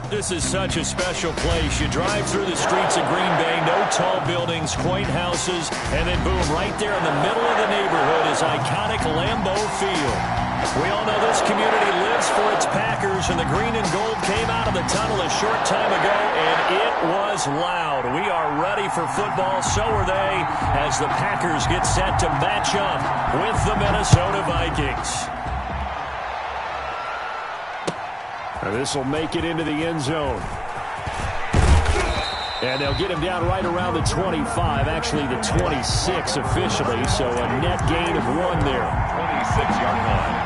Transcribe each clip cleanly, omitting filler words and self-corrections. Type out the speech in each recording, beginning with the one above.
This is such a special place. You drive through the streets of Green Bay, no tall buildings, quaint houses, and then boom, right there in the middle of the neighborhood is iconic Lambeau Field. We all know this community lives for its Packers, and the green and gold came out of the tunnel a short time ago, and it was loud. We are ready for football, so are they, as the Packers get set to match up with the Minnesota Vikings. This will make it into the end zone. And they'll get him down right around the 25, actually the 26 officially, so a net gain of 1 there. 26-yard line.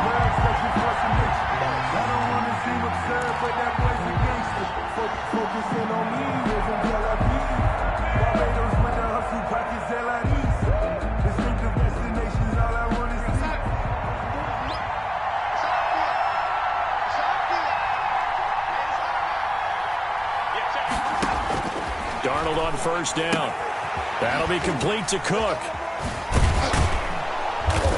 Darnold on first down. That'll be complete to Cook.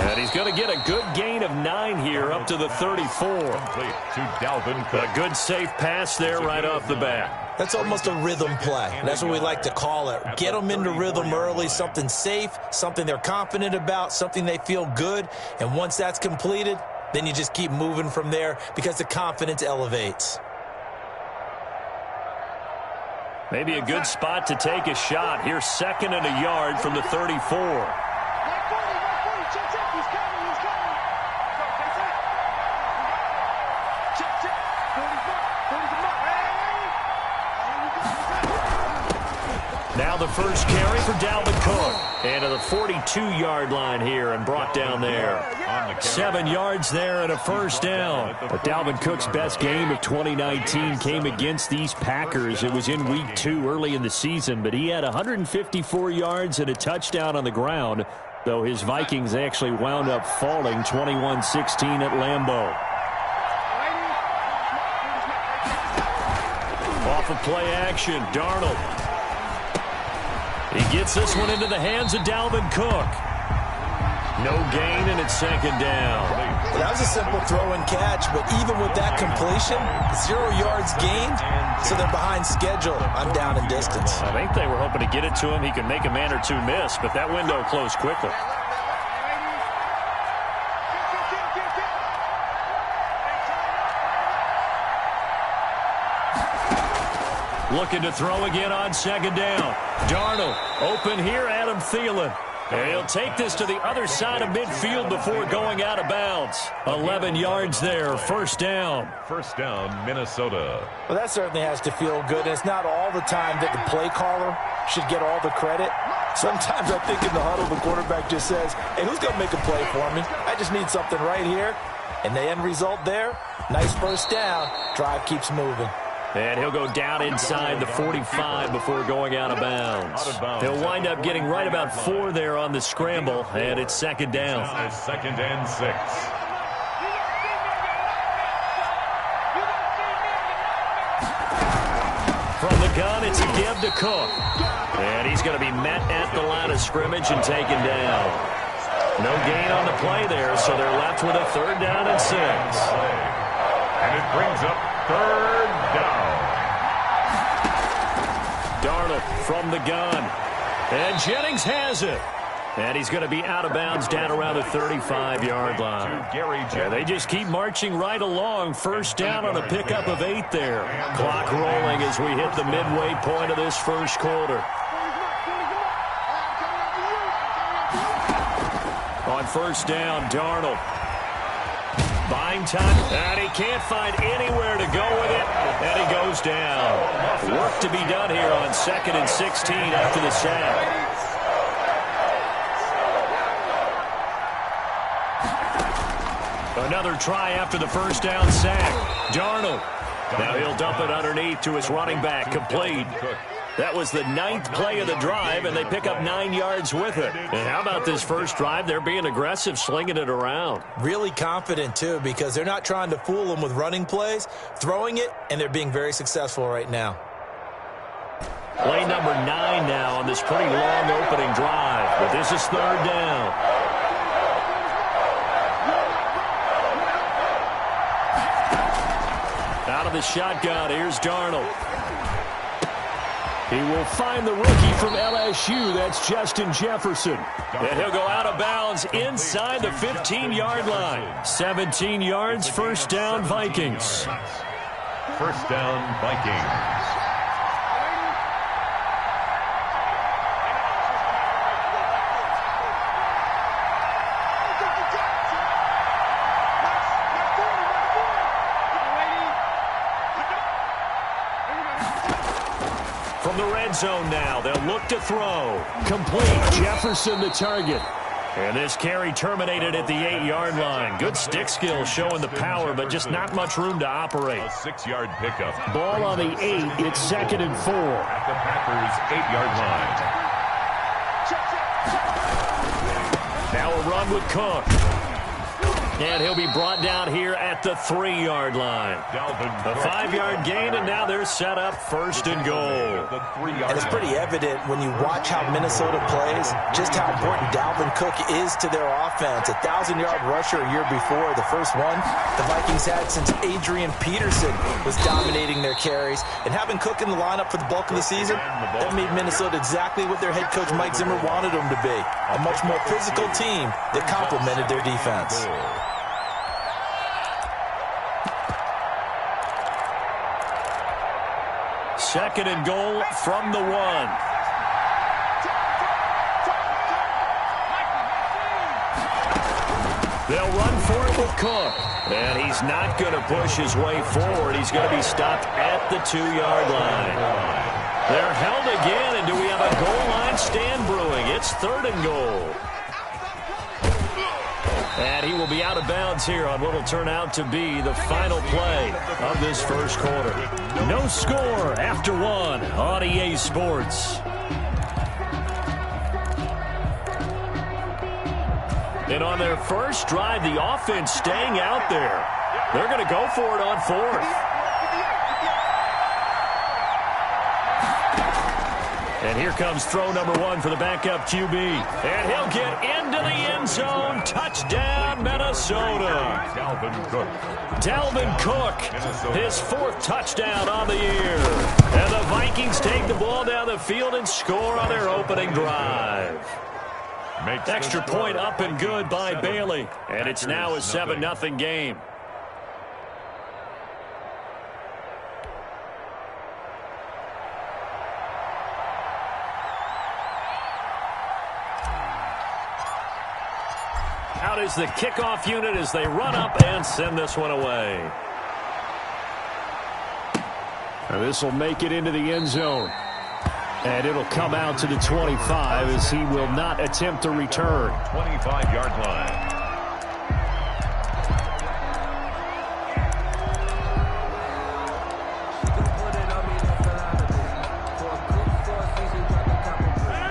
And he's going to get a good gain of 9 here up to the 34. Complete to Dalvin Cook. A good safe pass there right off the bat. That's almost a rhythm play. That's what we like to call it. Get them into rhythm early, something safe, something they're confident about, something they feel good. And once that's completed, then you just keep moving from there because the confidence elevates. Maybe a good spot to take a shot. Here's 2nd and a yard from the 34. Now the first carry for Dalvin Cook. And to the 42-yard line here and brought down there. 7 yards there and a first down. But Dalvin Cook's best game of 2019 came against these Packers. It was in week 2 early in the season, but he had 154 yards and a touchdown on the ground, though his Vikings actually wound up falling 21-16 at Lambeau. Off of play action, Darnold. He gets this one into the hands of Dalvin Cook. No gain, and it's 2nd down. Well, that was a simple throw and catch, but even with that completion, 0 yards gained, so they're behind schedule on down and distance. I think they were hoping to get it to him. He could make a man or two miss, but that window closed quickly. Looking to throw again on 2nd down. Darnold open here, Adam Thielen. And he'll take this to the other side of midfield before going out of bounds. 11 yards there, first down. First down, Minnesota. Well, that certainly has to feel good. And it's not all the time that the play caller should get all the credit. Sometimes I think in the huddle, the quarterback just says, hey, who's going to make a play for me? I just need something right here. And the end result there, nice first down. Drive keeps moving. And he'll go down inside the 45 before going out of bounds. He'll wind up getting right about 4 there on the scramble, and it's 2nd down. 2nd and 6. From the gun, it's a give to Cook. And he's going to be met at the line of scrimmage and taken down. No gain on the play there, so they're left with a 3rd down and 6. And it brings up 3rd down. Darnold from the gun. And Jennings has it. And he's going to be out of bounds down around the 35-yard line. And they just keep marching right along. First down on a pickup of 8 there. Clock rolling as we hit the midway point of this first quarter. On first down, Darnold. Buying time, and he can't find anywhere to go with it, and he goes down. Work to be done here on 2nd and 16 after the sack. Another try after the first down sack. Darnold. Now he'll dump it underneath to his running back, complete. That was the 9th play of the drive, and they pick up 9 yards with it. And how about this first drive? They're being aggressive, slinging it around. Really confident, too, because they're not trying to fool them with running plays, throwing it, and they're being very successful right now. Play number 9 now on this pretty long opening drive, but this is 3rd down. Out of the shotgun, here's Darnold. He will find the rookie from LSU. That's Justin Jefferson. And he'll go out of bounds inside the 15-yard line. 17 yards, first down, Vikings. First down, Vikings. From the red zone now, they'll look to throw. Complete. Jefferson the target. And this carry terminated at the 8-yard line. Good stick skill showing the power, but just not much room to operate. A 6-yard pickup. Ball on the 8. It's 2nd and 4. At the Packers' 8-yard line. Now a run with Cook. And he'll be brought down here at the 3-yard line. A 5-yard gain, and now they're set up 1st and goal. And it's pretty evident when you watch how Minnesota plays just how important Dalvin Cook is to their offense. A 1,000-yard rusher a year before, the first one the Vikings had since Adrian Peterson was dominating their carries. And having Cook in the lineup for the bulk of the season, that made Minnesota exactly what their head coach Mike Zimmer wanted them to be. A much more physical team that complemented their defense. 2nd and goal from the 1. They'll run for it with Cook. And he's not going to push his way forward. He's going to be stopped at the 2-yard line. They're held again, and do we have a goal line stand brewing? It's 3rd and goal. And he will be out of bounds here on what will turn out to be the final play of this first quarter. No score after 1 on EA Sports. And on their first drive, the offense staying out there. They're going to go for it on 4th. And here comes throw number 1 for the backup QB. And he'll get into the end zone. Touchdown, Minnesota. Dalvin Cook, his 4th touchdown on the year. And the Vikings take the ball down the field and score on their opening drive. Extra point up and good by Bailey. And it's now a 7-0 game. Out is the kickoff unit as they run up and send this one away. And this will make it into the end zone. And it'll come out to the 25 as he will not attempt to return. 25-yard line.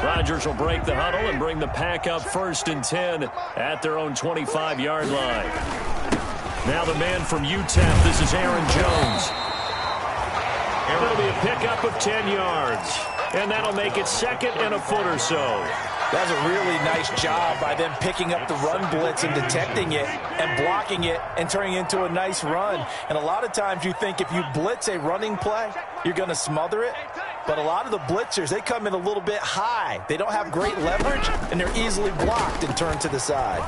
Rodgers will break the huddle and bring the pack up 1st and 10 at their own 25-yard line. Now the man from UTEP, this is Aaron Jones. It'll be a pickup of 10 yards. And that'll make it 2nd and a foot or so. That's a really nice job by them picking up the run blitz and detecting it and blocking it and turning it into a nice run. And a lot of times you think if you blitz a running play, you're going to smother it. But a lot of the blitzers, they come in a little bit high. They don't have great leverage, and they're easily blocked and turned to the side.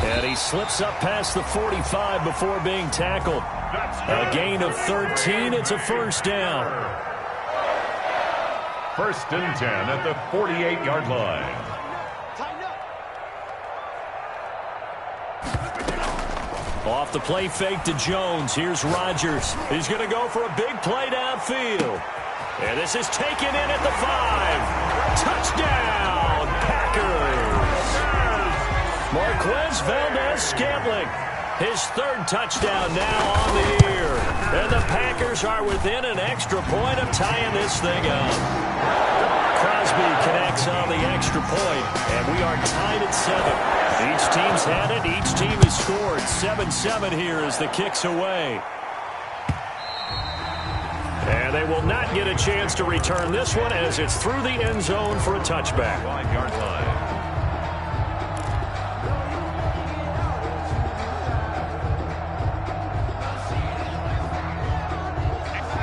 And he slips up past the 45 before being tackled. A gain of 13. It's a first down. 1st and 10 at the 48-yard line. Off the play fake to Jones. Here's Rodgers. He's going to go for a big play downfield. And this is taken in at the 5. Touchdown, Packers. Marquez Valdez-Scantling. His 3rd touchdown now on the year. And the Packers are within an extra point of tying this thing up. Crosby connects on the extra point, and we are tied at 7. Each team's had it. Each team has scored. 7-7 here as the kick's away. And they will not get a chance to return this one as it's through the end zone for a touchback. 5-yard line.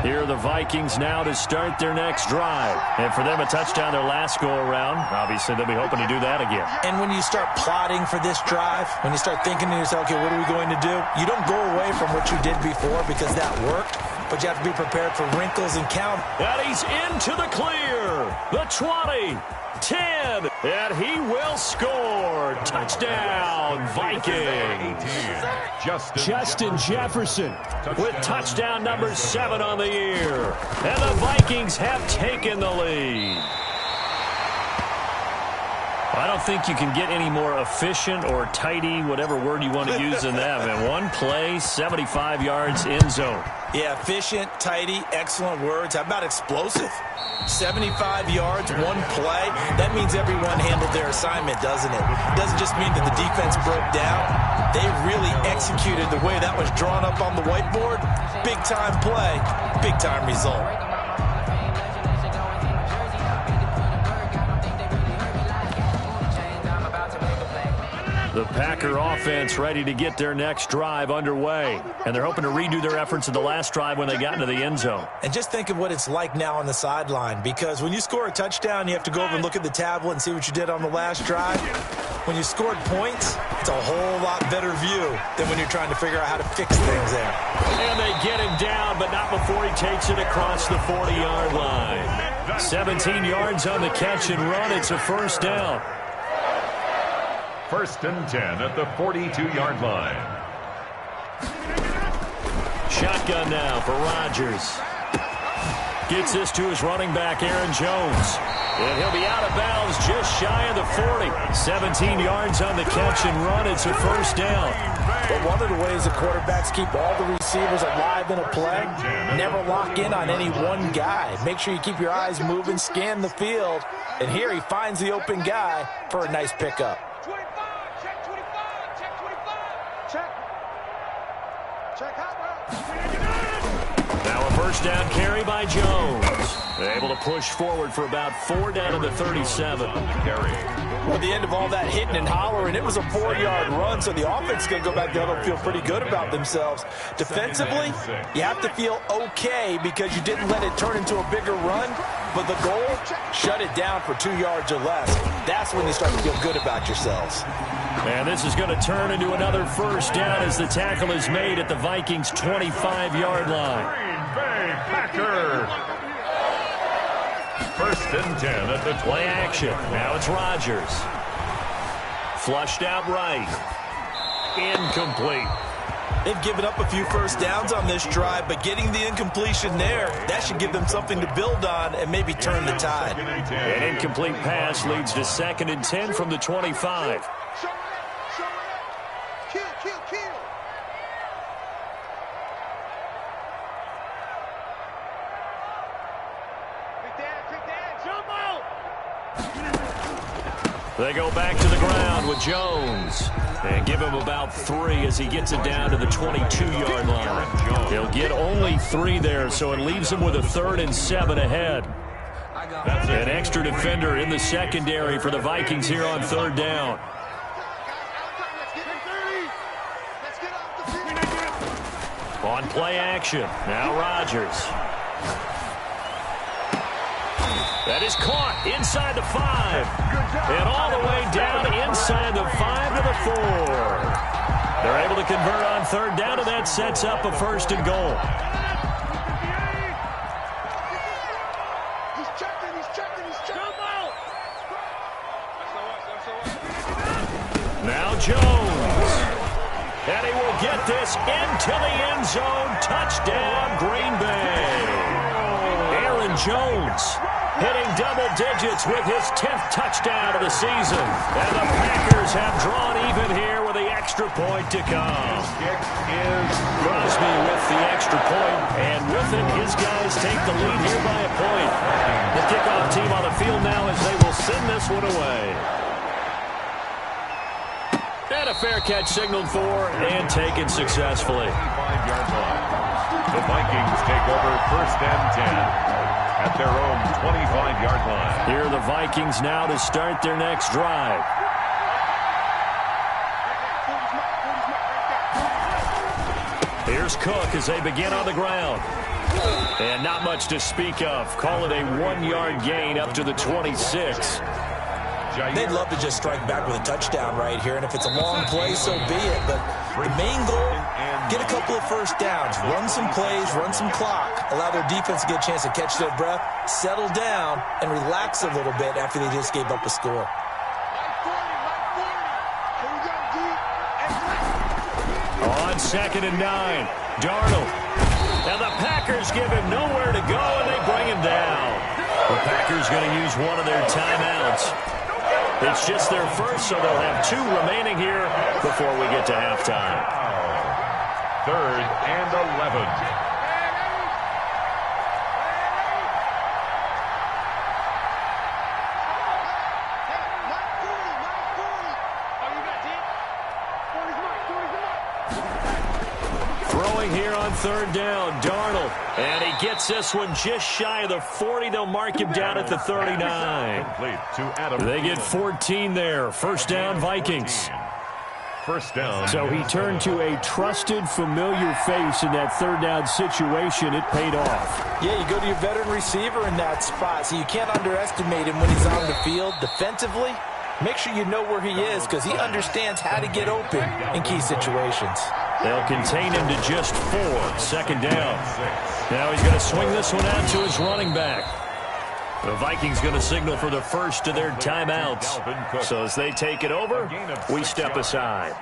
Here are the Vikings now to start their next drive. And for them, a touchdown their last go-around. Obviously, they'll be hoping to do that again. And when you start plotting for this drive, when you start thinking to yourself, okay, what are we going to do? You don't go away from what you did before because that worked, but you have to be prepared for wrinkles and count. And he's into the clear. The 20, 10, and he will score. Touchdown, Vikings. Justin Jefferson with touchdown number 7 on the year. And the Vikings have taken the lead. I don't think you can get any more efficient or tidy, whatever word you want to use in that. And one play, 75 yards in zone. Yeah, efficient, tidy, excellent words. How about explosive? 75 yards, one play. That means everyone handled their assignment, doesn't it? It doesn't just mean that the defense broke down. They really executed the way that was drawn up on the whiteboard. Big-time play, big-time result. The Packer offense ready to get their next drive underway. And they're hoping to redo their efforts in the last drive when they got into the end zone. And just think of what it's like now on the sideline, because when you score a touchdown, you have to go over and look at the tablet and see what you did on the last drive. When you scored points, it's a whole lot better view than when you're trying to figure out how to fix things there. And they get him down, but not before he takes it across the 40-yard line. 17 yards on the catch and run. It's a first down. 1st and 10 at the 42-yard line. Shotgun now for Rodgers. Gets this to his running back, Aaron Jones. And he'll be out of bounds just shy of the 40. 17 yards on the catch and run. It's a first down. But one of the ways the quarterbacks keep all the receivers alive in a play, never lock in on any one guy. Make sure you keep your eyes moving, scan the field. And here he finds the open guy for a nice pickup. Now a first down carry by Jones. They're able to push forward for about 4 down to the 37. At the end of all that hitting and hollering, it was a 4-yard run, so the offense is going to go back there and feel pretty good about themselves. Defensively, you have to feel okay because you didn't let it turn into a bigger run, but the goal, shut it down for 2 yards or less. That's when you start to feel good about yourselves. And this is going to turn into another first down as the tackle is made at the Vikings' 25-yard line. Green Bay Packers. 1st and 10 at the Play action. Now it's Rodgers. Flushed out right. Incomplete. They've given up a few first downs on this drive, but getting the incompletion there, that should give them something to build on and maybe turn the tide. An incomplete pass leads to 2nd and 10 from the 25. They go back to the ground with Jones and give him about 3 as he gets it down to the 22-yard line. He'll get only 3 there, so it leaves him with a 3rd and 7 ahead. An extra defender in the secondary for the Vikings here on 3rd down. On play action, now Rodgers. That is caught inside the 5. And all the way down inside the 5 to the 4. They're able to convert on 3rd down, and that sets up a 1st and goal. Now Jones. And he will get this into the end zone. Touchdown, Green Bay. Aaron Jones hitting double digits with his 10th touchdown of the season. And the Packers have drawn even here with the extra point to come. kick is Crosby with the extra point, and with it, his guys take the lead here by a point. The kickoff team on the field now as they will send this one away. And a fair catch signaled for and taken successfully. 5-yard line. The Vikings take over 1st and 10. At their own 25-yard line. Here are the Vikings now to start their next drive. Here's Cook as they begin on the ground. And not much to speak of. Call it a 1-yard gain up to the 26. They'd love to just strike back with a touchdown right here, and if it's a long play, so be it. But the main goal, get a couple of first downs, run some plays, run some clock, allow their defense to get a chance to catch their breath, settle down, and relax a little bit after they just gave up a score. On 2nd and 9, Darnold. And the Packers give him nowhere to go, and they bring him down. The Packers going to use one of their timeouts. It's just their first, so they'll have 2 remaining here before we get to halftime. 3rd and 11. Here on 3rd down, Darnold. And he gets this one just shy of the 40. They'll mark him down at the 39. They get 14 there. 1st down, Vikings. 1st down. So he turned to a trusted, familiar face in that 3rd down situation. It paid off. Yeah, you go to your veteran receiver in that spot, so you can't underestimate him when he's on the field defensively. Make sure you know where he is because he understands how to get open in key situations. They'll contain him to just 4. 2nd down. Now he's going to swing this one out to his running back. The Vikings going to signal for the first of their timeouts. So as they take it over, we step aside.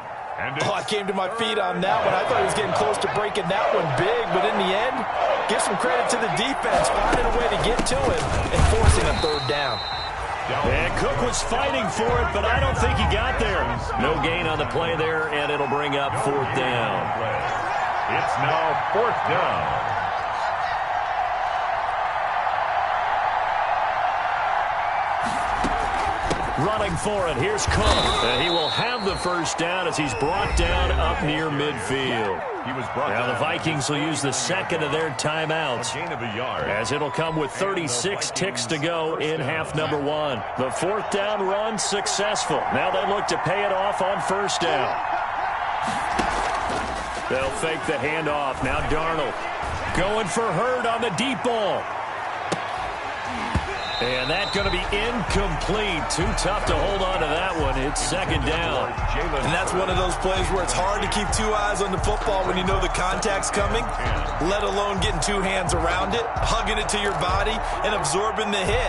Oh, I came to my feet on that one. I thought he was getting close to breaking that one big, but in the end, give some credit to the defense, finding a way to get to him and forcing a 3rd down. And Cook was fighting for it, but I don't think he got there. No gain on the play there, and it'll bring up 4th down. It's now 4th down. Running for it, here's Cook. And he will have the 1st down as he's brought down up near midfield. Now the Vikings will use the 2nd of their timeouts, as it'll come with 36 ticks to go in half number 1. The 4th down run successful. Now they look to pay it off on 1st down. They'll fake the handoff. Now Darnold going for Hurd on the deep ball. And that's going to be incomplete. Too tough to hold on to that one. It's 2nd down. And that's one of those plays where it's hard to keep 2 eyes on the football when you know the contact's coming, let alone getting 2 hands around it, hugging it to your body, and absorbing the hit,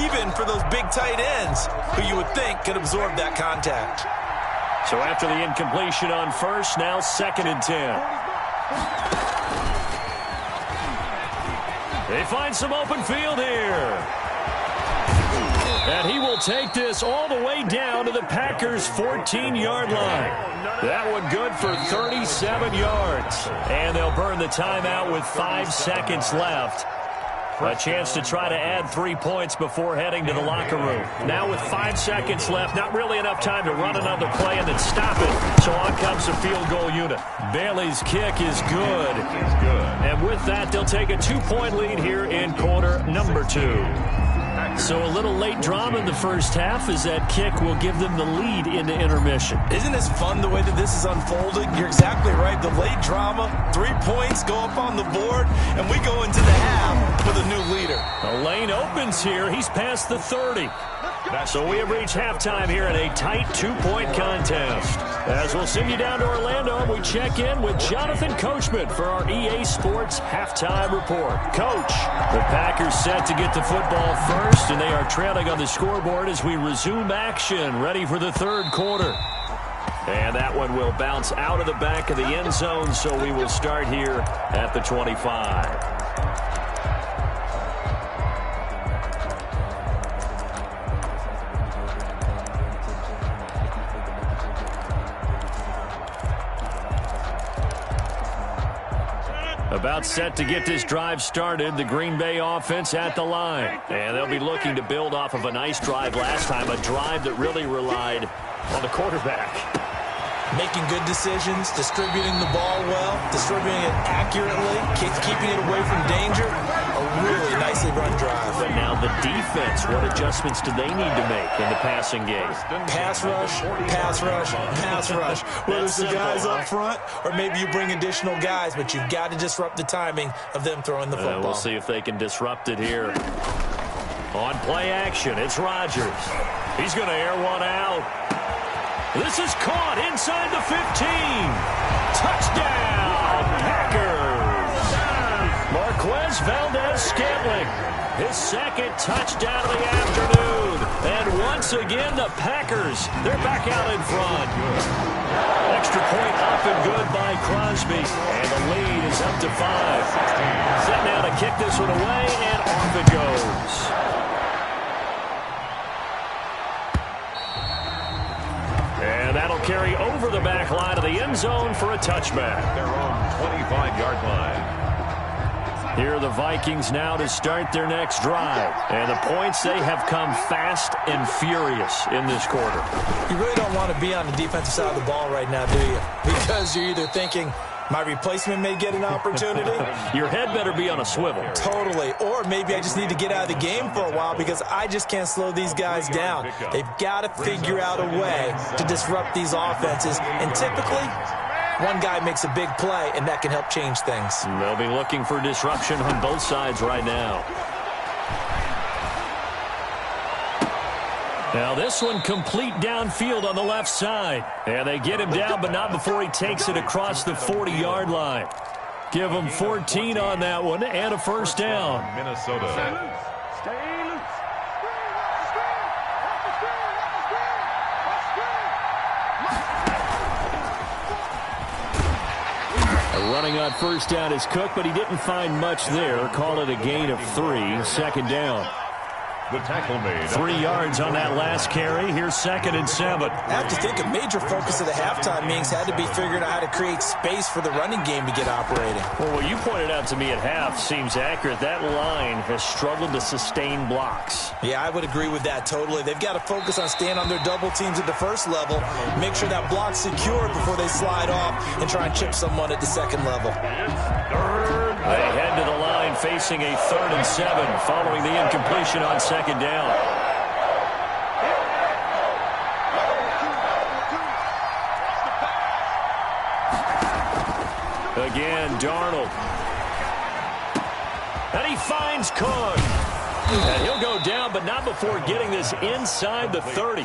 even for those big tight ends who you would think could absorb that contact. So after the incompletion on 1st, now 2nd and 10. They find some open field here. And he will take this all the way down to the Packers' 14-yard line. That one good for 37 yards. And they'll burn the timeout with 5 seconds left. A chance to try to add 3 points before heading to the locker room. Now with 5 seconds left, not really enough time to run another play and then stop it. So on comes the field goal unit. Bailey's kick is good. And with that, they'll take a 2-point lead here in quarter number 2. So a little late drama in the first half as that kick will give them the lead into intermission. Isn't this fun the way that this is unfolding? You're exactly right. The late drama, 3 points go up on the board, and we go into the half with a new leader. The lane opens here. He's past the 30. So we have reached halftime here in a tight 2-point contest. As we'll send you down to Orlando, we check in with Jonathan Coachman for our EA Sports Halftime Report. Coach, the Packers set to get the football first, and they are trailing on the scoreboard as we resume action, ready for the 3rd quarter. And that one will bounce out of the back of the end zone, so we will start here at the 25. About set to get this drive started, the Green Bay offense at the line. And they'll be looking to build off of a nice drive last time, a drive that really relied on the quarterback. Making good decisions, distributing the ball well, distributing it accurately, keeping it away from danger. A really nicely run drive. But now the defense, what adjustments do they need to make in the passing game? Pass rush, pass rush, pass rush. Whether it's the guys up front or maybe you bring additional guys, but you've got to disrupt the timing of them throwing the football. We'll see if they can disrupt it here. On play action, it's Rodgers. He's going to air one out. This is caught inside the 15. Touchdown, Packers. Marquez Valdez-Scantling, his second touchdown of the afternoon. And once again, the Packers, they're back out in front. Extra point up and good by Crosby. And the lead is up to 5. Set now to kick this one away, and off it goes. And that'll carry over the back line of the end zone for a touchback. Their own 25-yard line. Here are the Vikings now to start their next drive. And the points, they have come fast and furious in this quarter. You really don't want to be on the defensive side of the ball right now, do you? Because you're either thinking, my replacement may get an opportunity. Your head better be on a swivel. Totally. Or maybe I just need to get out of the game for a while because I just can't slow these guys down. They've got to figure out a way to disrupt these offenses. And typically, one guy makes a big play, and that can help change things. They'll be looking for disruption on both sides right now. Now this one complete downfield on the left side. And they get him down, but not before he takes it across the 40-yard line. Give him 14 on that one and a first down. Minnesota. Running on first down is Cook, but he didn't find much there. Call it a gain of 3. Second down. The tackle made. 3 yards on that last carry. Here's 2nd and 7. I have to think a major focus of the halftime meetings had to be figuring out how to create space for the running game to get operating. Well, what you pointed out to me at half seems accurate. That line has struggled to sustain blocks. Yeah, I would agree with that totally. They've got to focus on staying on their double teams at the first level, make sure that block's secure before they slide off and try and chip someone at the second level. They head to the line facing a 3rd and 7 following the incompletion on second down. Again, Darnold. And he finds Cook. And he'll go down, but not before getting this inside the 30.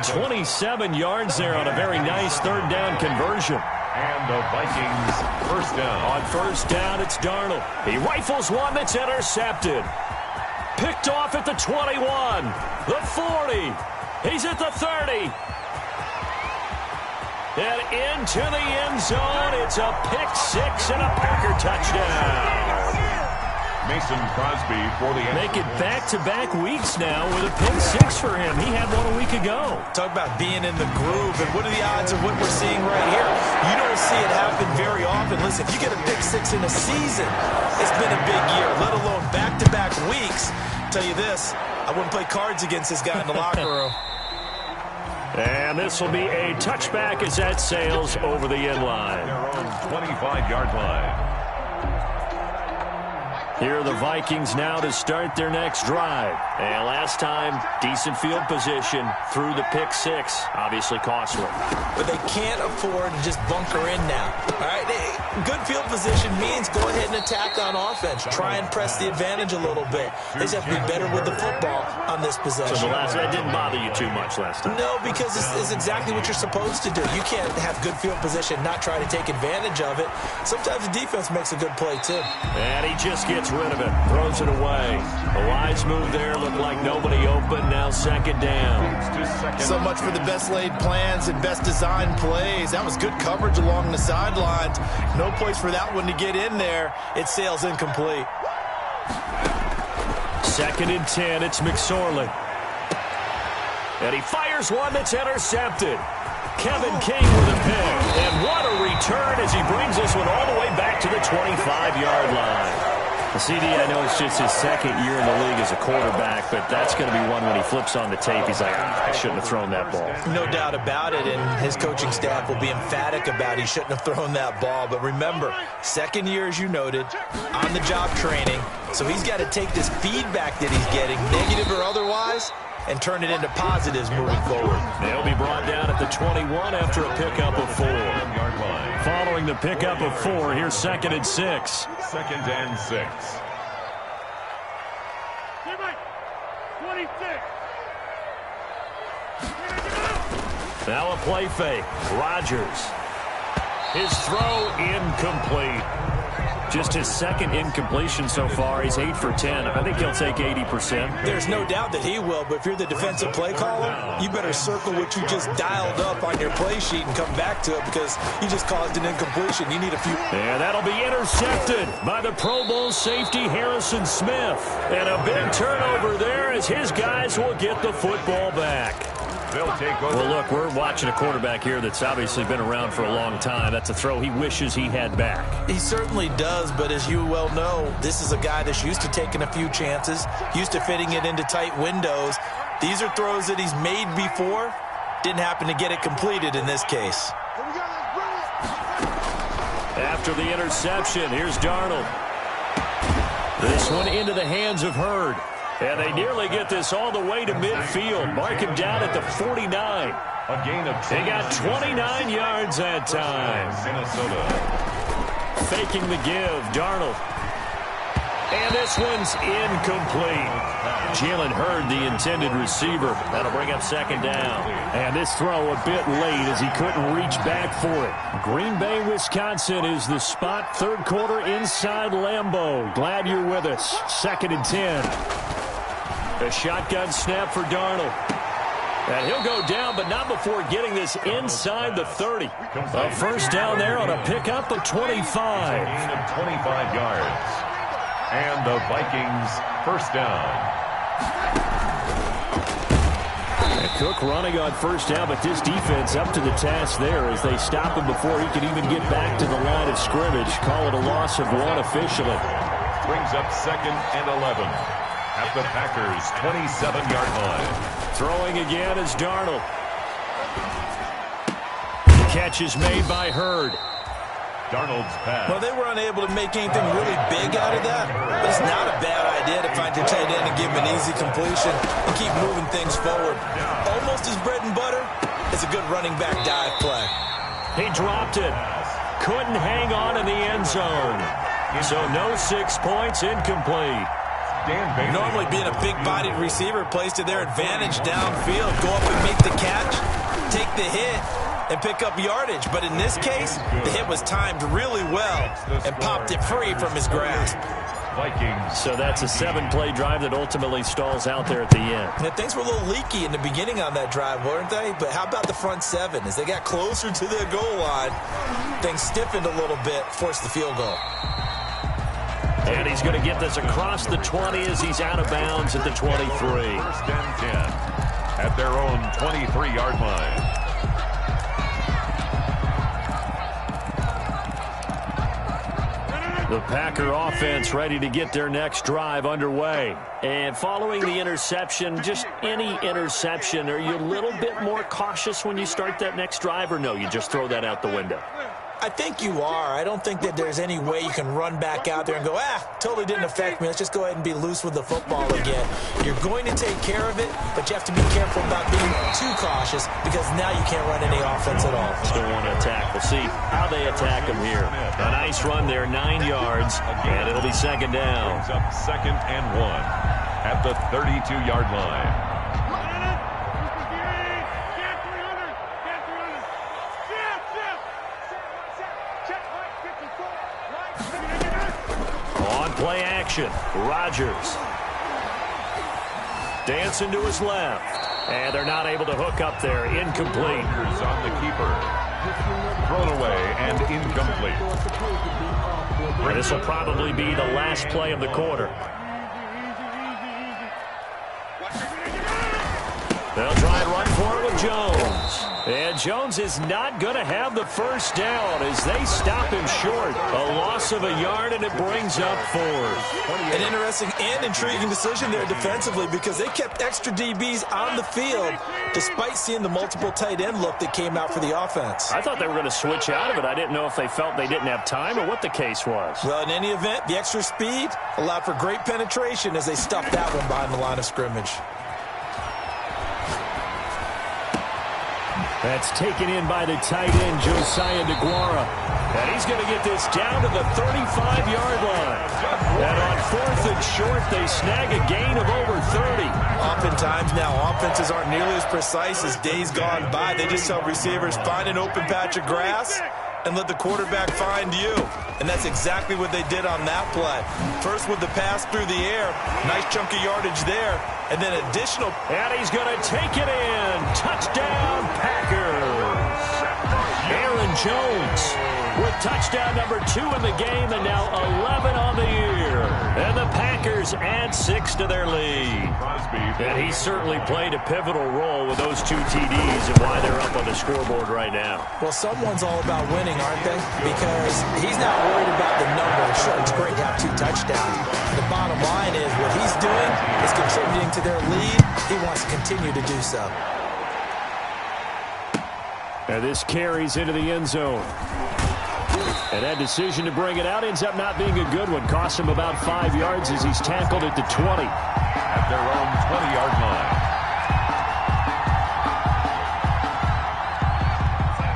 27 yards there on a very nice 3rd down conversion. And the Vikings first down. On first down, it's Darnold. He rifles one that's intercepted. Picked off at the 21, the 40. He's at the 30. And into the end zone. It's a pick 6 and a Packer touchdown. Mason Crosby for the Make it back-to-back weeks now with a pick 6 for him. He had one a week ago. Talk about being in the groove, and what are the odds of what we're seeing right here? You don't see it happen very often. Listen, if you get a pick 6 in a season, it's been a big year, let alone back-to-back weeks. I'll tell you this, I wouldn't play cards against this guy in the locker room. And this will be a touchback as that sails over the end line. their own 25-yard line. Here are the Vikings now to start their next drive. And last time, decent field position through the pick 6. Obviously costly. But they can't afford to just bunker in now. All right, good field position means go ahead and attack on offense. Try and press the advantage a little bit. They just have to be better with the football on this possession. So that didn't bother you too much last time? No, because it's exactly what you're supposed to do. You can't have good field position, not try to take advantage of it. Sometimes the defense makes a good play, too. And he just gets rid of it. Throws it away. A wise move there. Looked like nobody open. Now 2nd down. So much for the best laid plans and best designed plays. That was good coverage along the sidelines. No place for that one to get in there. It sails incomplete. 2nd and 10. It's McSorley. And he fires one that's intercepted. Kevin King with a pick. And what a return as he brings this one all the way back to the 25-yard line. CD, I know it's just his second year in the league as a quarterback, but that's going to be one when he flips on the tape. He's like, I shouldn't have thrown that ball. No doubt about it, and his coaching staff will be emphatic about he shouldn't have thrown that ball. But remember, second year, as you noted, on-the-job training, so he's got to take this feedback that he's getting, negative or otherwise, and turn it into positives moving forward. They'll be brought down at the 21 after a pickup of 4. Following the pickup of 4, here's 2nd and 6. 2nd and 6. 26. Now a play fake. Rodgers. His throw incomplete. Just his second incompletion so far. He's 8 for 10. I think he'll take 80%. There's no doubt that he will, but if you're the defensive play caller, you better circle what you just dialed up on your play sheet and come back to it because you just caused an incompletion. You need a few. And that'll be intercepted by the Pro Bowl safety Harrison Smith. And a big turnover there as his guys will get the football back. They'll take over. Well, look, we're watching a quarterback here that's obviously been around for a long time. That's a throw he wishes he had back. He certainly does, but as you well know, this is a guy that's used to taking a few chances, used to fitting it into tight windows. These are throws that he's made before. Didn't happen to get it completed in this case. After the interception, here's Darnold. This one into the hands of Hurd. And they nearly get this all the way to midfield. Mark him down at the 49. A gain of 10. They got 29 yards that time. Minnesota. Faking the give, Darnold. And this one's incomplete. Jalen Hurd, the intended receiver. That'll bring up 2nd down. And this throw a bit late as he couldn't reach back for it. Green Bay, Wisconsin is the spot. 3rd quarter inside Lambeau. Glad you're with us. 2nd and 10. A shotgun snap for Darnold. And he'll go down, but not before getting this inside the 30. A first down there on a pickup of 25. A gain of 25 yards. And the Vikings first down. And Cook running on first down, but this defense up to the task there as they stop him before he can even get back to the line of scrimmage. Call it a loss of 1 officially. Brings up 2nd and 11. At the Packers' 27-yard line. Throwing again is Darnold. Catch is made by Hurd. Darnold's pass. Well, they were unable to make anything really big out of that, but it's not a bad idea to find your tight end and give him an easy completion and keep moving things forward. Almost his bread and butter is a good running back dive play. He dropped it. Couldn't hang on in the end zone. So no 6 points, incomplete. Normally being a big-bodied receiver plays to their advantage downfield. Go up and make the catch, take the hit, and pick up yardage. But in this case, the hit was timed really well and popped it free from his grasp. Vikings. So that's a 7-play drive that ultimately stalls out there at the end. Yeah, things were a little leaky in the beginning on that drive, weren't they? But how about the front 7? As they got closer to the goal line, things stiffened a little bit, forced the field goal. And he's going to get this across the 20 as he's out of bounds at the 23. 1st and 10 at their own 23-yard line. The Packer offense ready to get their next drive underway. And following the interception, just any interception, are you a little bit more cautious when you start that next drive, or no, you just throw that out the window? I think you are. I don't think that there's any way you can run back out there and go, totally didn't affect me. Let's just go ahead and be loose with the football again. You're going to take care of it, but you have to be careful about being too cautious because now you can't run any offense at all. Still want to attack. We'll see how they attack him here. A nice run there, 9 yards, and it'll be 2nd down. Brings up 2nd and 1 at the 32-yard line. Play action. Rodgers. Dancing to his left. And they're not able to hook up there. Incomplete. On the keeper. Thrown away and incomplete. And this will probably be the last play of the quarter. They'll try and run for it with Jones. And Jones is not going to have the first down as they stop him short. A loss of a yard, and it brings up 4. An interesting and intriguing decision there defensively because they kept extra DBs on the field despite seeing the multiple tight end look that came out for the offense. I thought they were going to switch out of it. I didn't know if they felt they didn't have time or what the case was. Well, in any event, the extra speed allowed for great penetration as they stuffed that one behind the line of scrimmage. That's taken in by the tight end, Josiah DeGuara. And he's going to get this down to the 35-yard line. And on 4th and short, they snag a gain of over 30. Oftentimes now, offenses aren't nearly as precise as days gone by. They just tell receivers, find an open patch of grass and let the quarterback find you. And that's exactly what they did on that play. First with the pass through the air. Nice chunk of yardage there. And then additional. And he's going to take it in. Touchdown, Packers. Aaron Jones with touchdown number 2 in the game and now 11 on the year. And the Packers add 6 to their lead. And he certainly played a pivotal role with those 2 TDs and why they're up on the scoreboard right now. Well, someone's all about winning, aren't they? Because he's not worried about the numbers. Sure, it's great to have 2 touchdowns. The bottom line is what he's doing is contributing to their lead. He wants to continue to do so. And this carries into the end zone. And that decision to bring it out ends up not being a good one. Costs him about 5 yards as he's tackled at the 20. At their own 20-yard line.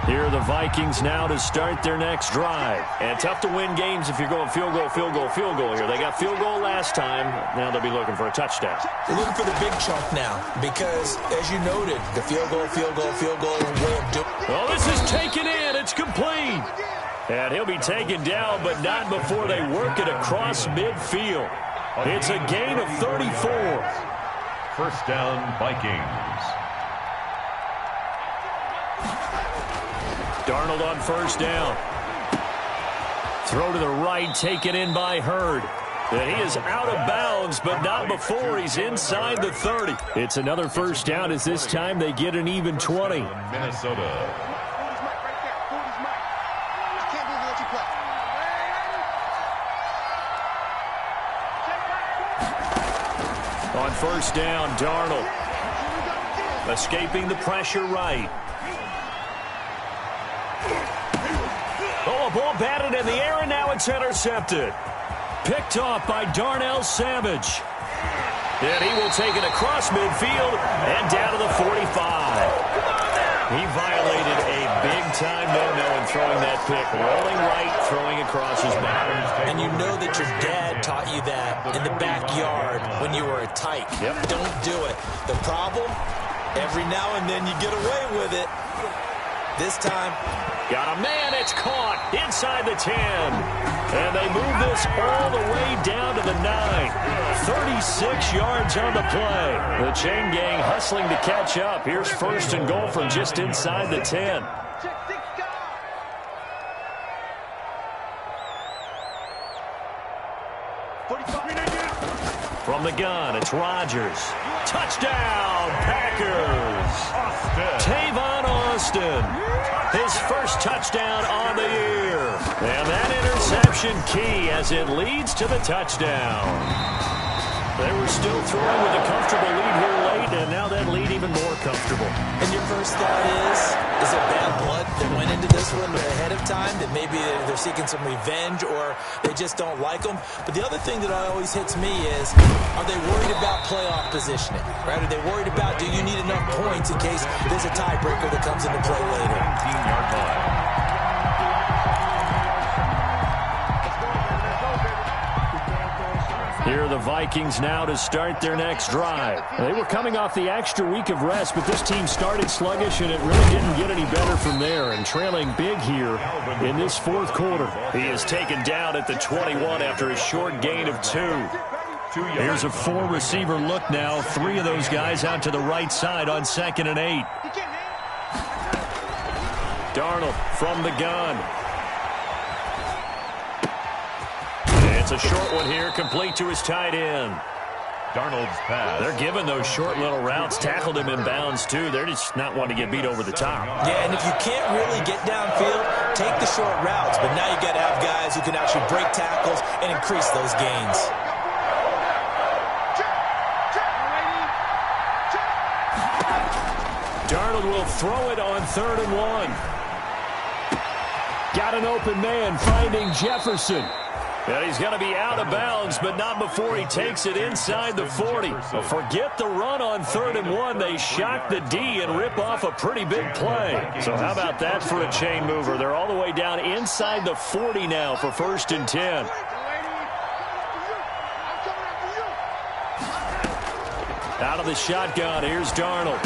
Here are the Vikings now to start their next drive. And tough to win games if you're going field goal, field goal, field goal here. They got field goal last time. Now they'll be looking for a touchdown. They're looking for the big chunk now because, as you noted, the field goal way of doing. Oh, this is taken in. It's complete. And he'll be taken down, but not before they work it across midfield. It's a gain of 34. First down, Vikings. Darnold on first down. Throw to the right, taken in by Hurd. And he is out of bounds, but not before he's inside the 30. It's another first down as this time they get an even 20. Minnesota. On first down, Darnold. Escaping the pressure right. Oh, a ball batted in the air, and now it's intercepted. Picked off by Darnell Savage. And he will take it across midfield and down to the 45. He violated a big-time no-no in throwing that pick. Rolling right, throwing across his back. And you know that your dad taught you that in the backyard when you were a tyke. Yep. Don't do it. The problem, every now and then you get away with it. This time, got a man, it's caught inside the 10. And they move this all the way down to the 9. 36 yards on the play. The chain gang hustling to catch up. Here's first and goal from just inside the 10. From the gun, it's Rodgers. Touchdown, Packers. Tavon Austin. His first touchdown on the year. And that interception key as it leads to the touchdown. They were still throwing with a comfortable lead here late, and now that lead even more comfortable. And your first thought is it bad blood that went into this one ahead of time, that maybe they're seeking some revenge or they just don't like them? But the other thing that always hits me is, are they worried about playoff positioning? Right? Are they worried about, do you need enough points in case there's a tiebreaker that comes into play later? 19-yard line. Here are the Vikings now to start their next drive. They were coming off the extra week of rest, but this team started sluggish, and it really didn't get any better from there. And trailing big here in this fourth quarter. He is taken down at the 21 after a short gain of 2. Here's a 4-receiver look now. 3 of those guys out to the right side on 2nd and 8. Darnold from the gun. It's a short one here, complete to his tight end. Darnold's pass. They're giving those short little routes. Tackled him in bounds, too. They're just not wanting to get beat over the top. Yeah, and if you can't really get downfield, take the short routes. But now you got to have guys who can actually break tackles and increase those gains. Darnold will throw it on 3rd and 1. Got an open man finding Jefferson. And he's going to be out of bounds, but not before he takes it inside the 40. Well, forget the run on 3rd and 1. They shock the D and rip off a pretty big play. So how about that for a chain mover? They're all the way down inside the 40 now for 1st and 10. Out of the shotgun, here's Darnold.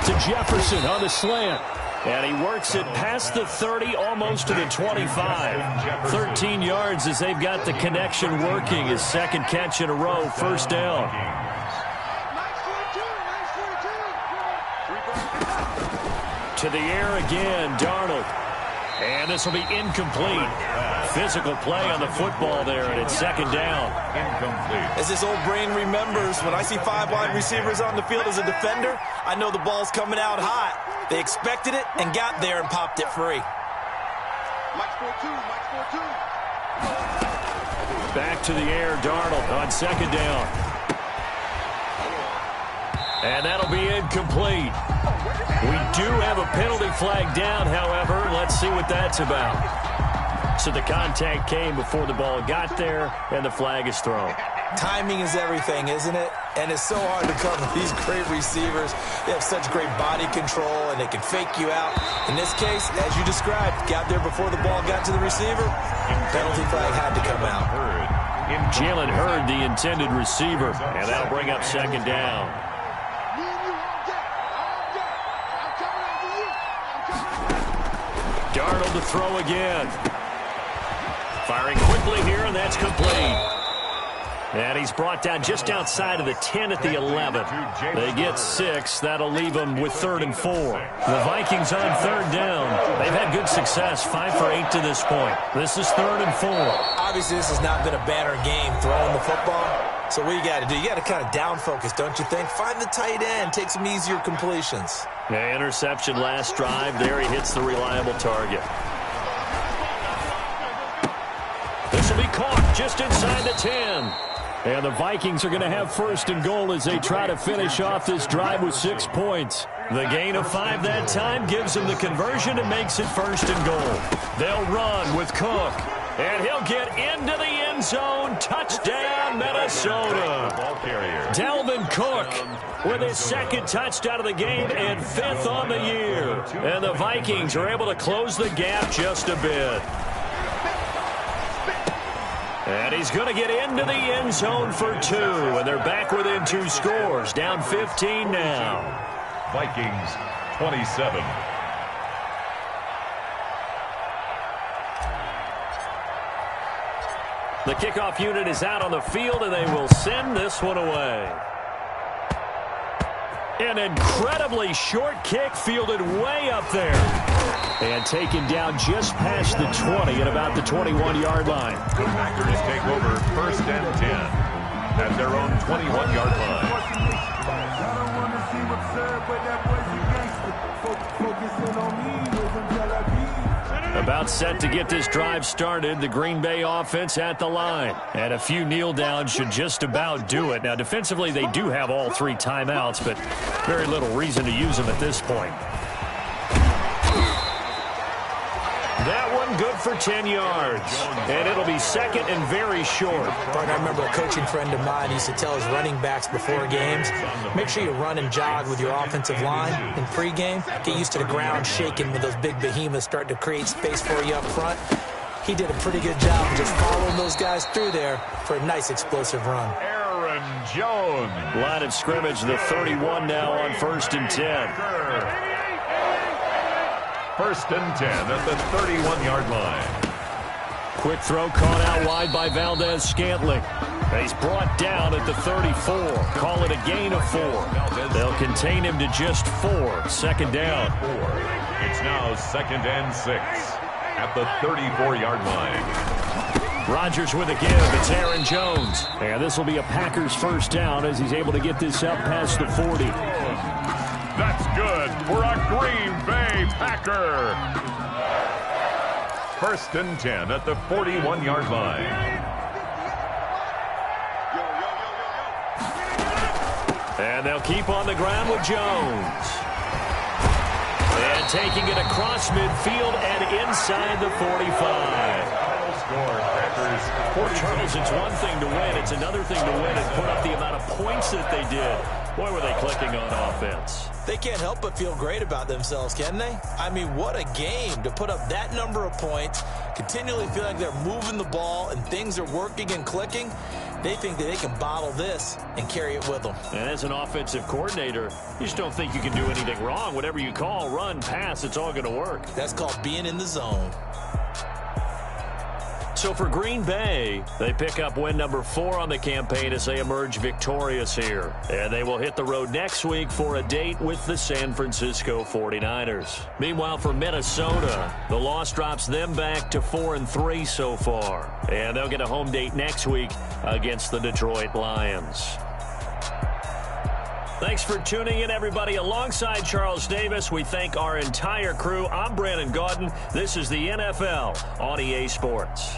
To Jefferson on the slant. And he works it past the 30, almost to the 25. 13 yards as they've got the connection working. His second catch in a row, 1st down. To the air again, Darnold. And this will be incomplete. Physical play on the football there, and it's 2nd down. Incomplete. As this old brain remembers, when I see 5 wide receivers on the field as a defender, I know the ball's coming out hot. They expected it and got there and popped it free. Back to the air, Darnold on 2nd down. And that'll be incomplete. We do have a penalty flag down, however. Let's see what that's about. So the contact came before the ball got there, and the flag is thrown. Timing is everything, isn't it? And it's so hard to cover these great receivers. They have such great body control, and they can fake you out. In this case, as you described, got there before the ball got to the receiver. Penalty flag had to come out. Jalen Hurd, the intended receiver, and that'll bring up 2nd down. Darnold to throw again. Firing quickly here, and that's complete. And he's brought down just outside of the 10 at the 11. They get 6. That'll leave them with 3rd and 4. The Vikings on 3rd down. They've had good success, 5 for 8 to this point. This is 3rd and 4. Obviously, this has not been a banner game throwing the football. So what you got to do, you got to kind of down focus, don't you think? Find the tight end, take some easier completions. Yeah, interception last drive. There he hits the reliable target. This will be caught just inside the 10. And the Vikings are going to have 1st and goal as they try to finish off this drive with 6 points. The gain of 5 that time gives them the conversion and makes it 1st and goal. They'll run with Cook. And he'll get into the end zone. Touchdown, Minnesota. Dalvin Cook with his 2nd touchdown of the game and 5th on the year. And the Vikings are able to close the gap just a bit. And he's going to get into the end zone for 2. And they're back within 2 scores. Down 15 now. Vikings 27. The kickoff unit is out on the field, and they will send this one away. An incredibly short kick fielded way up there. And taken down just past the 20 at about the 21-yard line. The Packers take over 1st and 10 at their own 21-yard line. About set to get this drive started. The Green Bay offense at the line. And a few kneel downs should just about do it. Now, defensively, they do have all 3 timeouts, but very little reason to use them at this point. That one good for 10 yards. And it'll be 2nd and very short. I remember a coaching friend of mine used to tell his running backs before games, make sure you run and jog with your offensive line in pregame. Get used to the ground shaking with those big behemoths starting to create space for you up front. He did a pretty good job of just following those guys through there for a nice explosive run. Aaron Jones. Line of scrimmage, the 31 now on 1st and 10. 1st and 10 at the 31-yard line. Quick throw caught out wide by Valdez-Scantling. He's brought down at the 34. Call it a gain of 4. They'll contain him to just 4. 2nd down. It's now 2nd and 6 at the 34-yard line. Rodgers with a give. It's Aaron Jones. And this will be a Packers first down as he's able to get this up past the 40. That's good for a Green Bay Packer. 1st and 10 at the 41-yard line. And they'll keep on the ground with Jones. And taking it across midfield and inside the 45. Charles, it's one thing to win. It's another thing to win and put up the amount of points that they did. Boy, were they clicking on offense. They can't help but feel great about themselves, can they? I mean, what a game to put up that number of points, continually feel like they're moving the ball and things are working and clicking. They think that they can bottle this and carry it with them. And as an offensive coordinator, you just don't think you can do anything wrong. Whatever you call, run, pass, it's all going to work. That's called being in the zone. So for Green Bay, they pick up win number 4 on the campaign as they emerge victorious here. And they will hit the road next week for a date with the San Francisco 49ers. Meanwhile, for Minnesota, the loss drops them back to 4-3 so far. And they'll get a home date next week against the Detroit Lions. Thanks for tuning in, everybody. Alongside Charles Davis, we thank our entire crew. I'm Brandon Gaudin. This is the NFL on EA Sports.